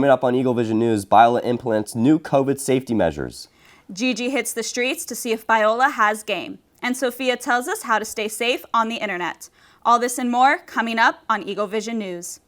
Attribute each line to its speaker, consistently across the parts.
Speaker 1: Coming up on Eaglevision News, Biola implements new COVID safety measures.
Speaker 2: Gigi hits the streets to see if Biola has game. And Sophia tells us how to stay safe on the internet. All this and more coming up on Eaglevision News.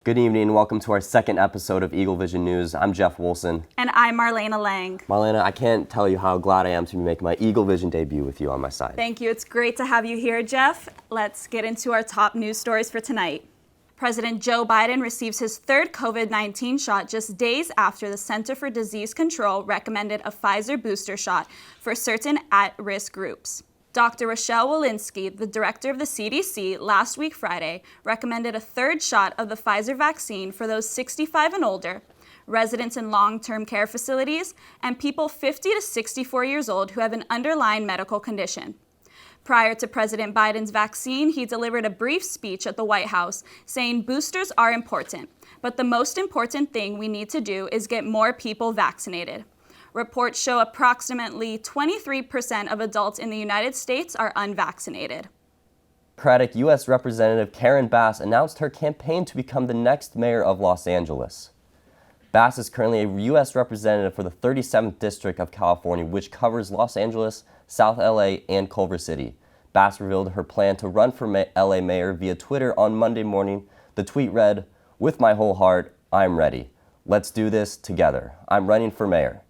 Speaker 1: Good evening and welcome to our second episode of Eaglevision News. I'm Jeff Woolson.
Speaker 2: And I'm Marlena Lang.
Speaker 1: Marlena, I can't tell you how glad I am to be making my Eaglevision debut with you on my side.
Speaker 2: Thank you. It's great to have you here, Jeff. Let's get into our top news stories for tonight. President Joe Biden receives his third COVID-19 shot just days after the Center for Disease Control recommended a Pfizer booster shot for certain at-risk groups. Dr. Rochelle Walensky, the director of the CDC, last week Friday, recommended a third shot of the Pfizer vaccine for those 65 and older, residents in long-term care facilities, and people 50 to 64 years old who have an underlying medical condition. Prior to President Biden's vaccine, he delivered a brief speech at the White House saying boosters are important, but the most important thing we need to do is get more people vaccinated. Reports show approximately 23% of adults in the United States are unvaccinated.
Speaker 1: Democratic U.S. Representative Karen Bass announced her campaign to become the next mayor of Los Angeles. Bass is currently a U.S. representative for the 37th District of California, which covers Los Angeles, South L.A., and Culver City. Bass revealed her plan to run for L.A. mayor via Twitter on Monday morning. The tweet read, "With my whole heart, I'm ready. Let's do this together. I'm running for mayor."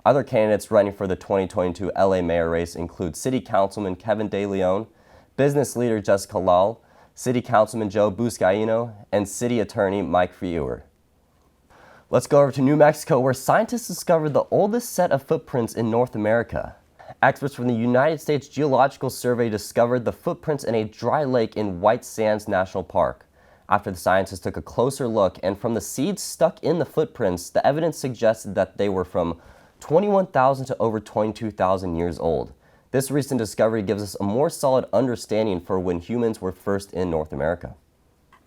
Speaker 1: Other candidates running for the 2022 LA mayor race include City Councilman Kevin De Leon, business leader Jessica Lal, City Councilman Joe Buscaino, and City Attorney Mike Fiuer. Let's go over to New Mexico, where scientists discovered the oldest set of footprints in North America. Experts from the United States Geological Survey discovered the footprints in a dry lake in White Sands National Park. After the scientists took a closer look, and from the seeds stuck in the footprints, the evidence suggested that they were from 21,000 to over 22,000 years old. This recent discovery gives us a more solid understanding for when humans were first in North America.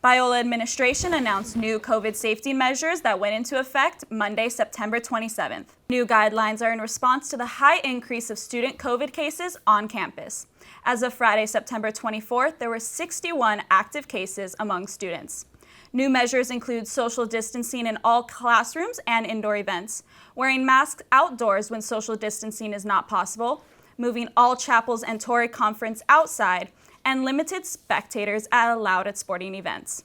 Speaker 2: Biola administration announced new COVID safety measures that went into effect Monday, September 27th. New guidelines are in response to the high increase of student COVID cases on campus. As of Friday, September 24th, there were 61 active cases among students. New measures include social distancing in all classrooms and indoor events, wearing masks outdoors when social distancing is not possible, moving all chapels and Tory conference outside, and limited spectators allowed at sporting events.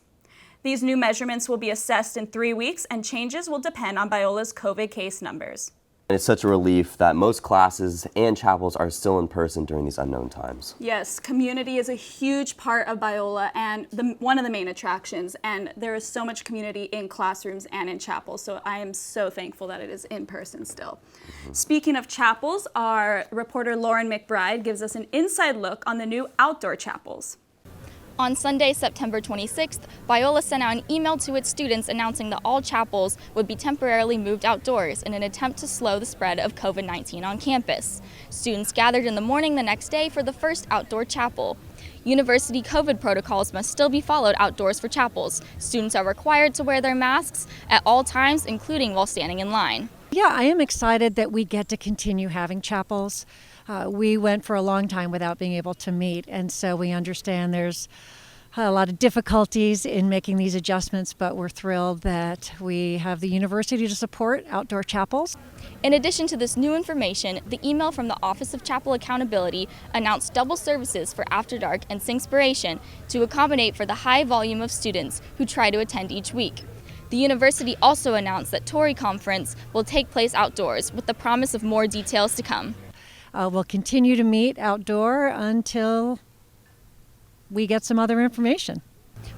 Speaker 2: These new measurements will be assessed in 3 weeks, and changes will depend on Biola's COVID case numbers.
Speaker 1: It's such a relief that most classes and chapels are still in person during these unknown times.
Speaker 2: Yes, community is a huge part of Biola and one of the main attractions, and there is so much community in classrooms and in chapels, so I am so thankful that it is in person still. Speaking of chapels, our reporter Lauren McBride gives us an inside look on the new outdoor chapels.
Speaker 3: On Sunday, September 26th, Biola sent out an email to its students announcing that all chapels would be temporarily moved outdoors in an attempt to slow the spread of COVID-19 on campus. Students gathered in the morning the next day for the first outdoor chapel. University COVID protocols must still be followed outdoors for chapels. Students are required to wear their masks at all times, including while standing in line.
Speaker 4: Yeah, I am excited that we get to continue having chapels. We went for a long time without being able to meet, and so we understand there's a lot of difficulties in making these adjustments, but we're thrilled that we have the university to support outdoor chapels.
Speaker 3: In addition to this new information, the email from the Office of Chapel Accountability announced double services for After Dark and Singspiration to accommodate for the high volume of students who try to attend each week. The university also announced that Tory Conference will take place outdoors, with the promise of more details to come.
Speaker 4: We'll continue to meet outdoor until we get some other information.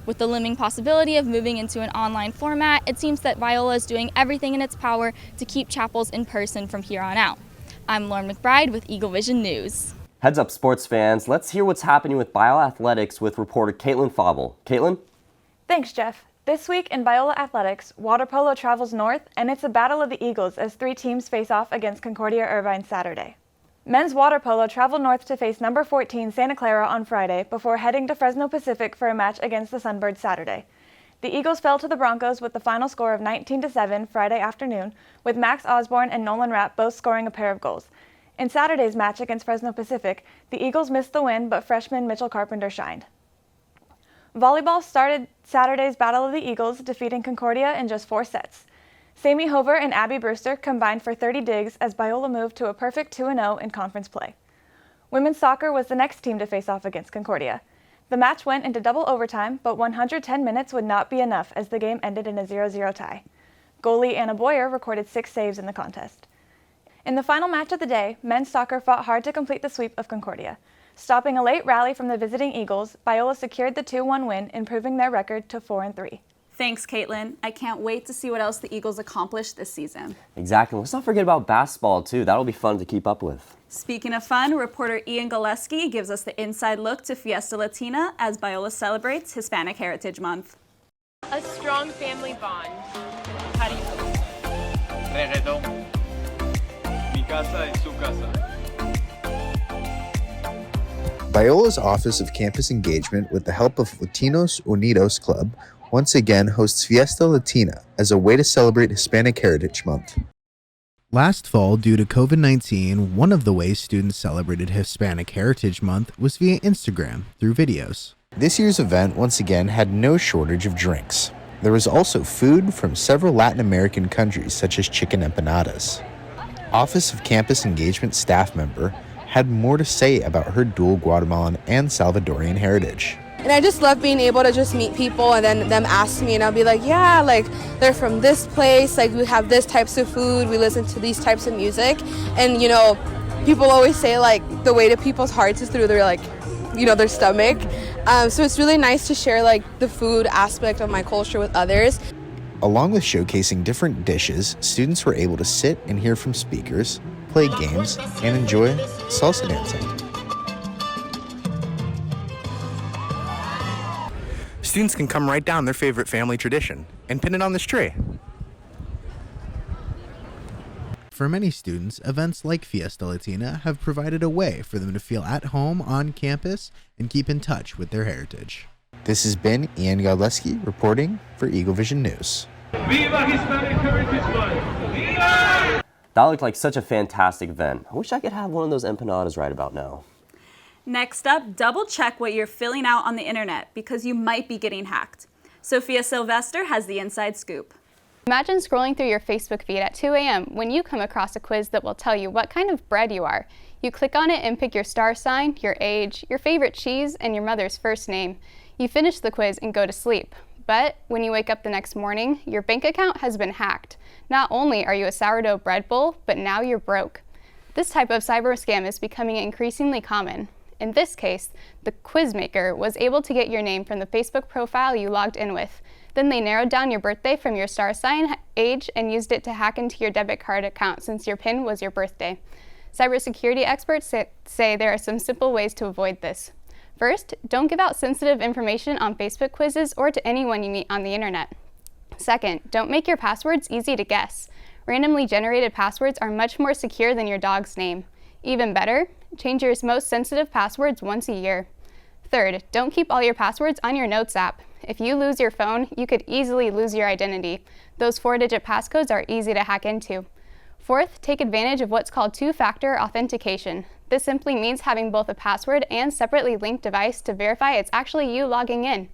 Speaker 3: With the looming possibility of moving into an online format, it seems that Biola is doing everything in its power to keep chapels in person from here on out. I'm Lauren McBride with Eaglevision News.
Speaker 1: Heads up, sports fans. Let's hear what's happening with Biola Athletics with reporter Caitlin Fauble. Caitlin?
Speaker 5: Thanks, Jeff. This week in Biola Athletics, water polo travels north, and it's a battle of the Eagles as 3 teams face off against Concordia Irvine Saturday. Men's water polo traveled north to face number 14 Santa Clara on Friday before heading to Fresno Pacific for a match against the Sunbirds Saturday. The Eagles fell to the Broncos with the final score of 19-7 Friday afternoon, with Max Osborne and Nolan Rapp both scoring a pair of goals. In Saturday's match against Fresno Pacific, the Eagles missed the win, but freshman Mitchell Carpenter shined. Volleyball started Saturday's Battle of the Eagles, defeating Concordia in just 4 sets. Sammy Hover and Abby Brewster combined for 30 digs as Biola moved to a perfect 2-0 in conference play. Women's soccer was the next team to face off against Concordia. The match went into double overtime, but 110 minutes would not be enough as the game ended in a 0-0 tie. Goalie Anna Boyer recorded 6 saves in the contest. In the final match of the day, men's soccer fought hard to complete the sweep of Concordia. Stopping a late rally from the visiting Eagles, Biola secured the 2-1 win, improving their record to 4-3.
Speaker 2: Thanks, Caitlin. I can't wait to see what else the Eagles accomplish this season.
Speaker 1: Exactly. Let's not forget about basketball, too. That'll be fun to keep up with.
Speaker 2: Speaking of fun, reporter Ian Galeski gives us the inside look to Fiesta Latina as Biola celebrates Hispanic Heritage Month.
Speaker 6: A strong family bond. How do you feel?
Speaker 7: Reggaeton. Mi casa es su casa.
Speaker 8: Biola's Office of Campus Engagement, with the help of Latinos Unidos Club, once again hosts Fiesta Latina as a way to celebrate Hispanic Heritage Month.
Speaker 9: Last fall, due to COVID-19, one of the ways students celebrated Hispanic Heritage Month was via Instagram through videos.
Speaker 8: This year's event once again had no shortage of drinks. There was also food from several Latin American countries such as chicken empanadas. Office of Campus Engagement staff member had more to say about her dual Guatemalan and Salvadorian heritage.
Speaker 10: And I just love being able to just meet people and then them ask me and I'll be like, yeah, like they're from this place, like we have this types of food, we listen to these types of music. And you know, people always say like the way to people's hearts is through their like, you know, their stomach. So it's really nice to share like the food aspect of my culture with others.
Speaker 8: Along with showcasing different dishes, students were able to sit and hear from speakers, play games, and enjoy salsa dancing.
Speaker 11: Students can come write down their favorite family tradition and pin it on this tree.
Speaker 9: For many students, events like Fiesta Latina have provided a way for them to feel at home on campus and keep in touch with their heritage.
Speaker 8: This has been Ian Godleski reporting for Eaglevision News.
Speaker 7: Viva Hispanic Heritage Month! Viva!
Speaker 1: That looked like such a fantastic event. I wish I could have one of those empanadas right about now.
Speaker 2: Next up, double check what you're filling out on the internet because you might be getting hacked. Sophia Sylvester has the inside scoop.
Speaker 3: Imagine scrolling through your Facebook feed at 2 a.m. when you come across a quiz that will tell you what kind of bread you are. You click on it and pick your star sign, your age, your favorite cheese, and your mother's first name. You finish the quiz and go to sleep. But when you wake up the next morning, your bank account has been hacked. Not only are you a sourdough bread bowl, but now you're broke. This type of cyber scam is becoming increasingly common. In this case, the quiz maker was able to get your name from the Facebook profile you logged in with. Then they narrowed down your birthday from your star sign, age, and used it to hack into your debit card account since your PIN was your birthday. Cybersecurity experts say there are some simple ways to avoid this. First, don't give out sensitive information on Facebook quizzes or to anyone you meet on the internet. Second, don't make your passwords easy to guess. Randomly generated passwords are much more secure than your dog's name. Even better, change your most sensitive passwords once a year. Third, don't keep all your passwords on your Notes app. If you lose your phone, you could easily lose your identity. Those 4-digit passcodes are easy to hack into. Fourth, take advantage of what's called two-factor authentication. This simply means having both a password and separately linked device to verify it's actually you logging in.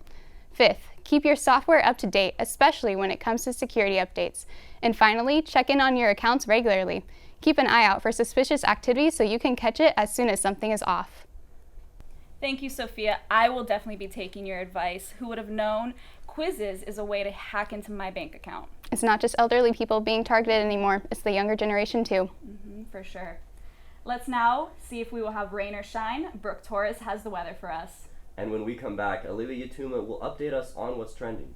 Speaker 3: Fifth, keep your software up to date, especially when it comes to security updates. And finally, check in on your accounts regularly. Keep an eye out for suspicious activity so you can catch it as soon as something is off.
Speaker 2: Thank you, Sophia. I will definitely be taking your advice. Who would have known quizzes is a way to hack into my bank account?
Speaker 3: It's not just elderly people being targeted anymore, it's the younger generation too.
Speaker 2: For sure. Let's now see if we will have rain or shine. Brooke Torres has the weather for us.
Speaker 1: And when we come back, Olivia Yatuma will update us on what's trending.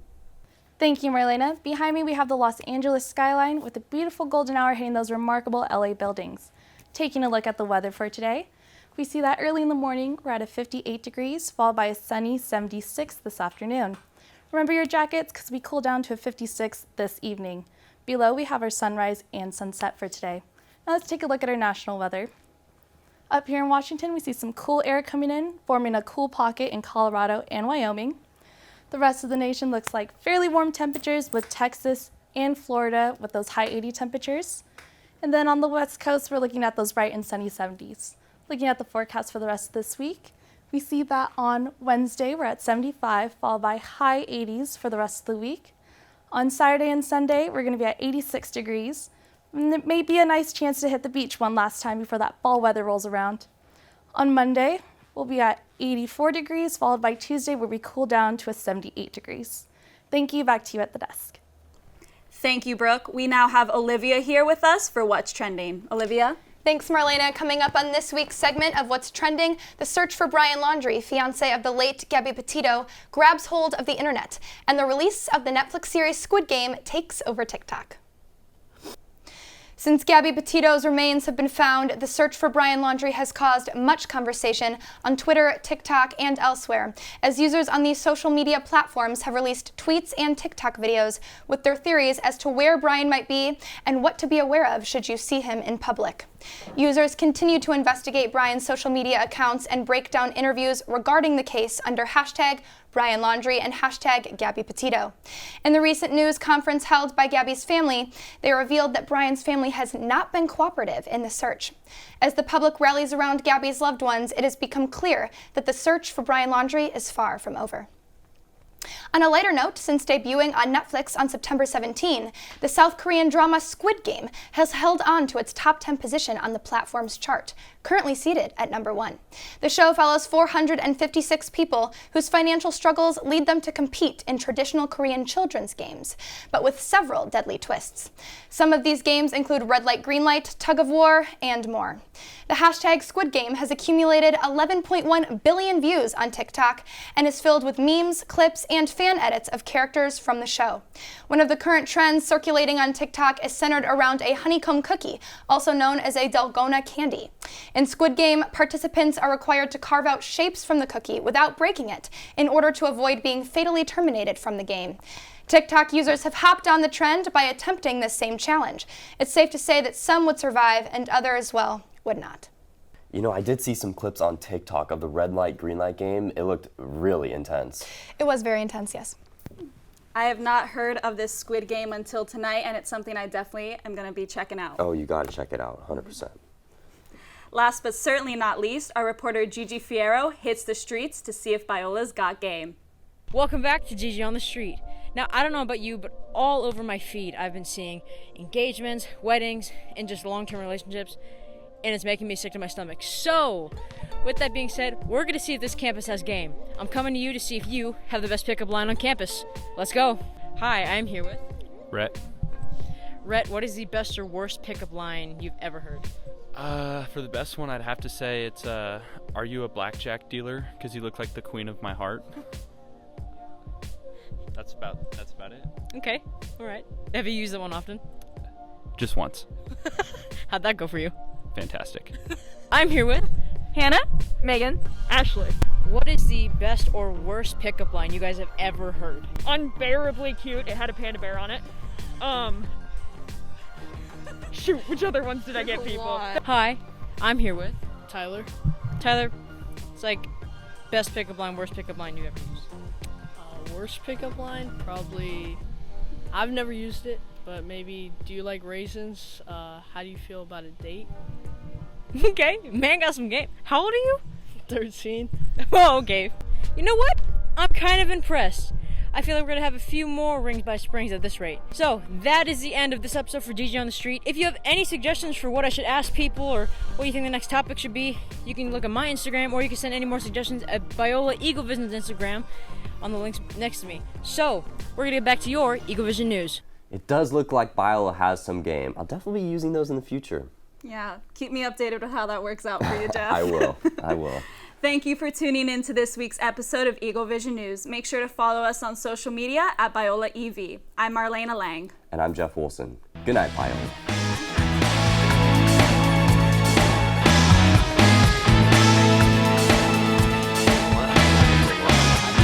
Speaker 5: Thank you, Marlena. Behind me, we have the Los Angeles skyline with a beautiful golden hour hitting those remarkable LA buildings. Taking a look at the weather for today, we see that early in the morning, we're at a 58 degrees, followed by a sunny 76 this afternoon. Remember your jackets because we cool down to a 56 this evening. Below, we have our sunrise and sunset for today. Now let's take a look at our national weather.
Speaker 12: Up here in Washington, we see some cool air coming in, forming a cool pocket in Colorado and Wyoming. The rest of the nation looks like fairly warm temperatures with Texas and Florida with those high 80 temperatures. And then on the West Coast, we're looking at those bright and sunny 70s. Looking at the forecast for the rest of this week, we see that on Wednesday, we're at 75, followed by high 80s for the rest of the week. On Saturday and Sunday, we're going to be at 86 degrees. And it may be a nice chance to hit the beach one last time before that fall weather rolls around. On Monday, we'll be at 84 degrees, followed by Tuesday, where we cool down to a 78 degrees. Thank you. Back to you at the desk.
Speaker 2: Thank you, Brooke. We now have Olivia here with us for What's Trending. Olivia?
Speaker 13: Thanks, Marlena. Coming up on this week's segment of What's Trending, the search for Brian Laundrie, fiancé of the late Gabby Petito, grabs hold of the internet, and the release of the Netflix series Squid Game takes over TikTok. Since Gabby Petito's remains have been found, the search for Brian Laundrie has caused much conversation on Twitter, TikTok, and elsewhere, as users on these social media platforms have released tweets and TikTok videos with their theories as to where Brian might be and what to be aware of should you see him in public. Users continue to investigate Brian's social media accounts and break down interviews regarding the case under hashtag Brian Laundrie and hashtag Gabby Petito. In the recent news conference held by Gabby's family, they revealed that Brian's family has not been cooperative in the search. As the public rallies around Gabby's loved ones, it has become clear that the search for Brian Laundrie is far from over. On a lighter note, since debuting on Netflix on September 17, the South Korean drama Squid Game has held on to its top 10 position on the platform's chart, currently seated at number 1. The show follows 456 people whose financial struggles lead them to compete in traditional Korean children's games, but with several deadly twists. Some of these games include red light, green light, tug of war, and more. The hashtag Squid Game has accumulated 11.1 billion views on TikTok and is filled with memes, clips, and fan edits of characters from the show. One of the current trends circulating on TikTok is centered around a honeycomb cookie, also known as a Dalgona candy. In Squid Game, participants are required to carve out shapes from the cookie without breaking it in order to avoid being fatally terminated from the game. TikTok users have hopped on the trend by attempting this same challenge. It's safe to say that some would survive and others, well, would not.
Speaker 1: You know, I did see some clips on TikTok of the red light, green light game. It looked really intense.
Speaker 13: It was very intense, yes.
Speaker 2: I have not heard of this Squid Game until tonight, and it's something I definitely am going to be checking out.
Speaker 1: Oh, you gotta check it out, 100%.
Speaker 2: Last but certainly not least, our reporter Gigi Fierro hits the streets to see if Biola's got game.
Speaker 14: Welcome back to Gigi on the Street. Now, I don't know about you, but all over my feed, I've been seeing engagements, weddings, and just long-term relationships, and it's making me sick to my stomach. So, with that being said, we're going to see if this campus has game. I'm coming to you to see if you have the best pickup line on campus. Let's go. Hi, I'm here with...
Speaker 15: Rhett.
Speaker 14: Rhett, what is the best or worst pickup line you've ever heard?
Speaker 15: For the best one, I'd have to say it's, are you a blackjack dealer? Because you look like the queen of my heart. That's about it.
Speaker 14: Okay, all right. Have you used that one often?
Speaker 15: Just once.
Speaker 14: How'd that go for you?
Speaker 15: Fantastic.
Speaker 14: I'm here with
Speaker 16: Hannah, Megan, Ashley.
Speaker 14: What is the best or worst pickup line you guys have ever heard?
Speaker 16: Unbearably cute. It had a panda bear on it. Shoot, which other ones did I get, people?
Speaker 14: Hi, I'm here with
Speaker 17: Tyler.
Speaker 14: Tyler. It's like best pickup line, worst pickup line you ever used.
Speaker 17: Worst pickup line? Probably, I've never used it, but maybe, do you like raisins? How do you feel about a date?
Speaker 14: Okay, man got some game. How old are you?
Speaker 17: 13.
Speaker 14: Oh, okay. You know what? I'm kind of impressed. I feel like we're going to have a few more Rings by Springs at this rate. So, that is the end of this episode for Gigi on the Street. If you have any suggestions for what I should ask people or what you think the next topic should be, you can look at my Instagram or you can send any more suggestions at Biola Eaglevision's Instagram on the links next to me. So, we're going to get back to your Eaglevision news.
Speaker 1: It does look like Biola has some game. I'll definitely be using those in the future.
Speaker 2: Yeah, keep me updated with how that works out for you, Jeff.
Speaker 1: I will.
Speaker 2: Thank you for tuning in to this week's episode of Eaglevision News. Make sure to follow us on social media at Biola EV. I'm Marlena Lang.
Speaker 1: And I'm Jeff Woolson. Good night, Biola.